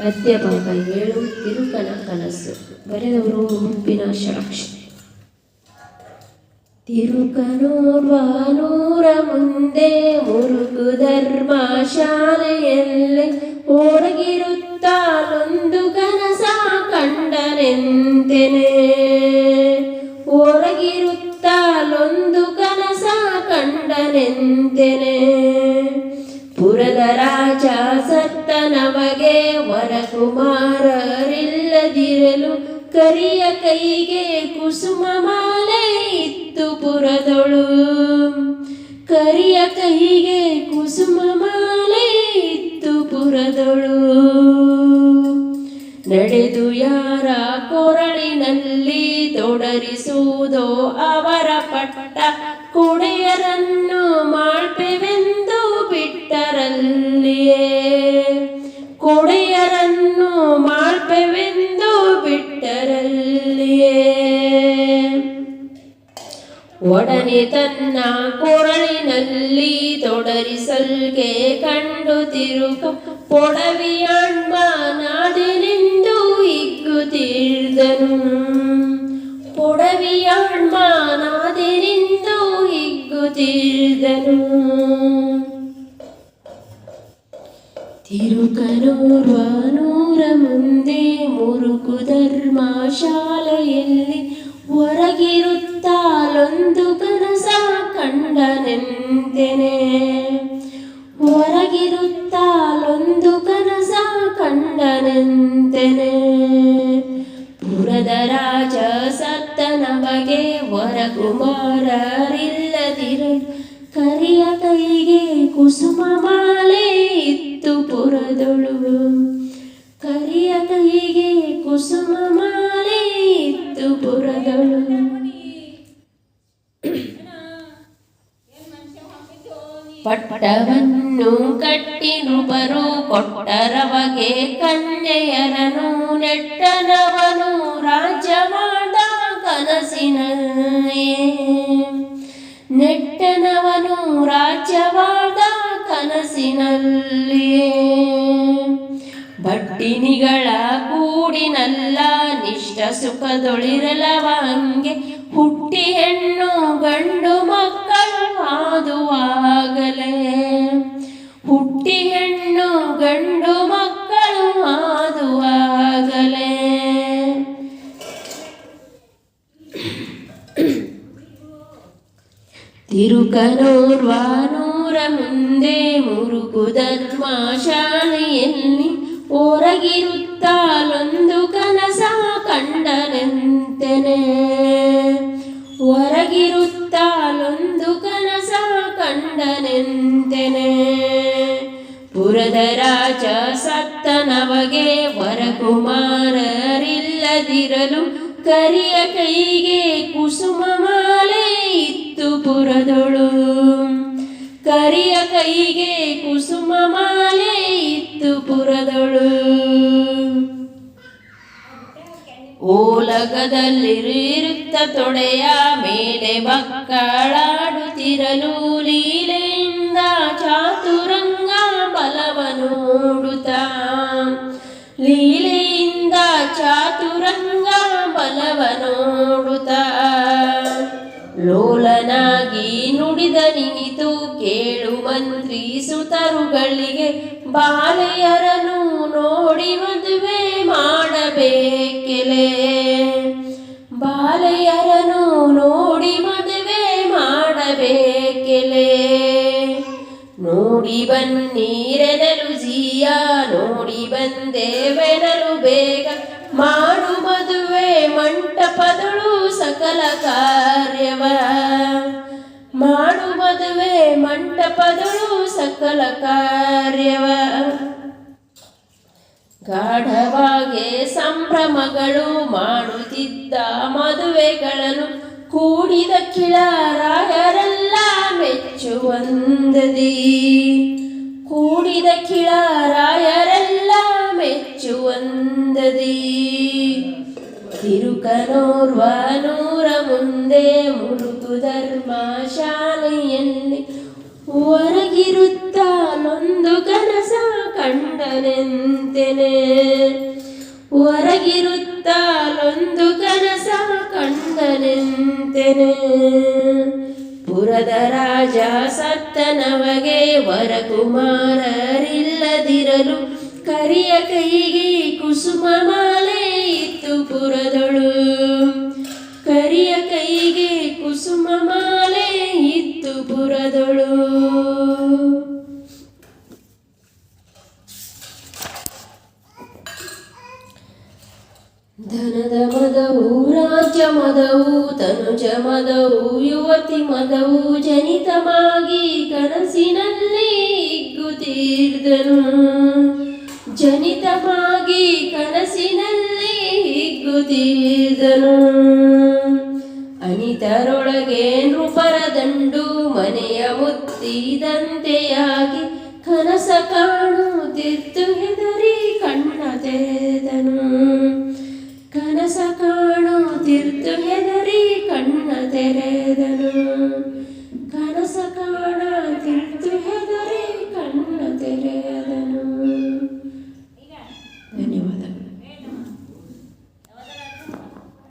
ಪದ್ಯ ಭಾಗ 7 ತಿರುಕನ ಕನಸು. ಬರೆದವರು ಮುಪ್ಪಿನ ಷಡಾಕ್ಷ. ತಿರುಕನೂರ್ವಾನೂರ ಮುಂದೆ ಮುರುಕು ಧರ್ಮ ಶಾಲೆಯಲ್ಲಿ ಹೊರಗಿರುತ್ತಾಲೊಂದು ಕನಸ ಕಂಡನೆಂತೆನೆ. ಹೊರಗಿರುತ್ತಾಲೊಂದು ಕನಸ ಕಂಡನೆಂತೆನೆ. ಪುರದ ರಾಜ ಸತ್ತನವಗೆ ವರಕುಮಾರರಿಲ್ಲದಿರಲು ಕರಿಯ ಕೈಗೆ ಕುಸುಮ ಮಾಲೆ ಇತ್ತು ಪುರದೊಳು. ಕರಿಯ ಕೈಗೆ ಕುಸುಮ ಮಾಲೆ ಇತ್ತು ಪುರದೊಳು. ನಡೆದು ಯಾರ ಕೊರಳಿನಲ್ಲಿ ತೊಡರಿಸುವುದೋ ಅವರ ಪಟ್ಟ ಕೊಡೆಯರನ್ನು ಮಾಡ್ಪೆವೆಂದು ಬಿಟ್ಟರಲ್ಲಿಯೇ. ಕೊಡೆಯರನ್ನು ಮಾಡ್ಪೆವೆಂದು ಬಿಟ್ಟರಲ್ಲಿಯೇ. ಒಡನೆ ತನ್ನ ಕೊರಳಿನಲ್ಲಿ ತೊಡರಿಸಲ್ಗೆ ಕಂಡು ತಿರುಕ ಪೊಡವಿಯಾಣ್ಮ ನಾದಿನೆಂದು ಹಿಗ್ಗುತ್ತಿದ್ದನು. ಪೊಡವಿಯಾಣ್ಮ ನಾದಿನೆಂದು ಹಿಗ್ಗುತ್ತಿದ್ದನು. ತಿರುಕನೂರ್ವಾನೂರ ಮುಂದೆ ಮುರುಕು ಧರ್ಮ ಶಾಲೆಯಲ್ಲಿ ಹೊರಗಿರುತ್ತಾಲೊಂದು ಕನಸ ಕಂಡನೆಂತೆನೆ. ಹೊರಗಿರುತ್ತಾಲೊಂದು ಕನಸ ಕಂಡನೆಂತೆನೆ. ಪುರದ ರಾಜ ಸತ್ತನ ಬಗೆ ವರಕುಮಾರರಿಲ್ಲದಿರಲು ಕರಿಯ ಕೈಗೆ ಕುಸುಮ ಮಾಲೆ ಇತ್ತು ಪುರದೊಳು. ಕರಿಯ ಕೈಗೆ ಕುಸುಮ ಮಾಲೆ ಇತ್ತು ಪುರದೊಳು. ಪಟ್ಟವನ್ನು ಕಟ್ಟಿ ನೃಪರು ಕೊಟ್ಟರವಗೆ ಕನ್ಯೆಯರನು. ನೆಟ್ಟನವನು ರಾಜ್ಯ ಮಾಡ ಕನಸಿನಲ್ಲಿಯೇ. ನೆಟ್ಟನವನು ರಾಜ್ಯವಾದ ಕನಸಿನಲ್ಲಿಯೇ. ಬಟ್ಟಿನಿಗಳ ಕೂಡಿನಲ್ಲ ನಿಷ್ಠ ಸುಖದೊಳಿರಲವಂಗೆ ಹುಟ್ಟಿ ಹೆಣ್ಣು ಗಂಡು ಮಕ್ಕಳು ಆದುವಾಗಲೇ. ಹುಟ್ಟಿ ಹೆಣ್ಣು ಗಂಡು ಮಕ್ಕಳು ಆದುವಾಗಲೇ. ತಿರುಕನೂರ್ವಾನೂರ ಮುಂದೆ ಮುರುಕು ಧರ್ಮ ಶಾಲೆಯಲ್ಲಿ ಹೊರಗಿರುತ್ತಾಲೊಂದು ಕನಸ ಕಂಡನೆಂತೆನೆ. ಹೊರಗಿರುತ್ತಾಲೊಂದು ಕನಸ ಕಂಡನೆಂತೆನೆ. ಪುರದ ರಾಜ ಸತ್ತನವಗೆ ವರಕುಮಾರರಿಲ್ಲದಿರಲು ಕರಿಯ ಕೈಗೆ ಕುಸುಮ ಮಾಲೆ ಇತ್ತು ಪುರದೊಳು. ಕರಿಯ ಕೈಗೆ ಕುಸುಮ ಮಾಲೆ ಇತ್ತು ಪುರದೊಳು. ಓಲಗದಲ್ಲಿರುತ್ತ ತೊಡೆಯ ಮೇಲೆ ಮಕ್ಕಳಾಡುತ್ತಿರಲು ಲೀಲೆಯಿಂದ ಚಾತುರಂಗ ಬಲವನೋಡುತ್ತ. ಲೀಲೆಯಿಂದ ಚಾತುರಂಗ ಬಲವನೋಡುತ್ತ. ಲೋಲನಾಗಿ ನುಡಿದ ನಿನಿತು ಕೇಳು ಮಂತ್ರಿ ಸುತರುಗಳಿಗೆ. ಬಾಲೆಯರನು ನೋಡಿ ಮದುವೆ ಮಾಡಬೇಕೆಲೆ. ಬಾಲೆಯರನು ನೋಡಿ ಮದುವೆ ಮಾಡಬೇಕೆಲೆ. ನೋಡಿ ಬನ್ನೀರೆನಲು ಜೀಯ ನೋಡಿ ಬಂದೇವೆನಲು ಬೇಗ. ಮಾಡು ಮದುವೆ ಮಂಟಪದಳು ಸಕಲ ಕಾರ್ಯವ. ಮಾಡು ಮದುವೆ ಮಂಟಪದಳು ಸಕಲ ಕಾರ್ಯವ. ಗಾಢವಾಗಿ ಸಂಭ್ರಮಗಳು ಮಾಡುತ್ತಿದ್ದ ಮದುವೆಗಳನ್ನು ಕೂಡಿದ ಕಿಳರಾಯರೆಲ್ಲ ಮೆಚ್ಚುವಂದದಿ. ಕೂಡಿದ ಕಿಳರಾಯರೆಲ್ಲ ಮೆಚ್ಚುವಂದದಿ. ತಿರುಕನೂರ್ವಾನೂರ ಮುಂದೆ ಮುರುಕು ಧರ್ಮ ಶಾಲೆಯಲ್ಲಿ ಹೊರಗಿರುತ್ತಾಲೊಂದು ಕನಸ ಕಂಡನೆಂತೆನೆ. ಹೊರಗಿರುತ್ತಲೊಂದು ಕನಸ ಕಂಡನೆಂತೆನೆ. ಪುರದ ರಾಜ ಸತ್ತನವಗೆ ವರಕುಮಾರರಿಲ್ಲದಿರಲು ಕರಿಯ ಕೈಗೆ ಕುಸುಮ ಮಾಲೆ ಇತ್ತು ಪುರದೊಳು. ಕರಿಯ ಕೈಗೆ ಕುಸುಮ ಮಾಲೆ ಇತ್ತು ಪುರದೊಳು. ಧನದ ಮದವು ರಾಜ್ಯ ಮದವು ತನುಜ ಮದವು ಯುವತಿ ಮದವು ಜನಿತಮಾಗಿ ಕನಸಿನಲ್ಲಿ ಹಿಗ್ಗುತ್ತಿದ್ದನು. ಜನಿತಮಾಗಿ ಕನಸಿನಲ್ಲಿ ಹಿಗ್ಗುತ್ತಿದ್ದನು. ಅನಿತರೊಳಗೆ ನೃಪರ ದಂಡು ಮನೆಯ ಮುತ್ತಿದಂತೆಯಾಗಿ ಕನಸ ಕಾಣುತ್ತಿತ್ತು ಹೆದರಿ ಕಣ್ಣ ತೆರೆದನು. ಕನಸ ಕಾಣುತ್ತಿತ್ತು ಹೆದರಿ ಕಣ್ಣ ತೆರೆದನು. ಕನಸ ಕಾಣ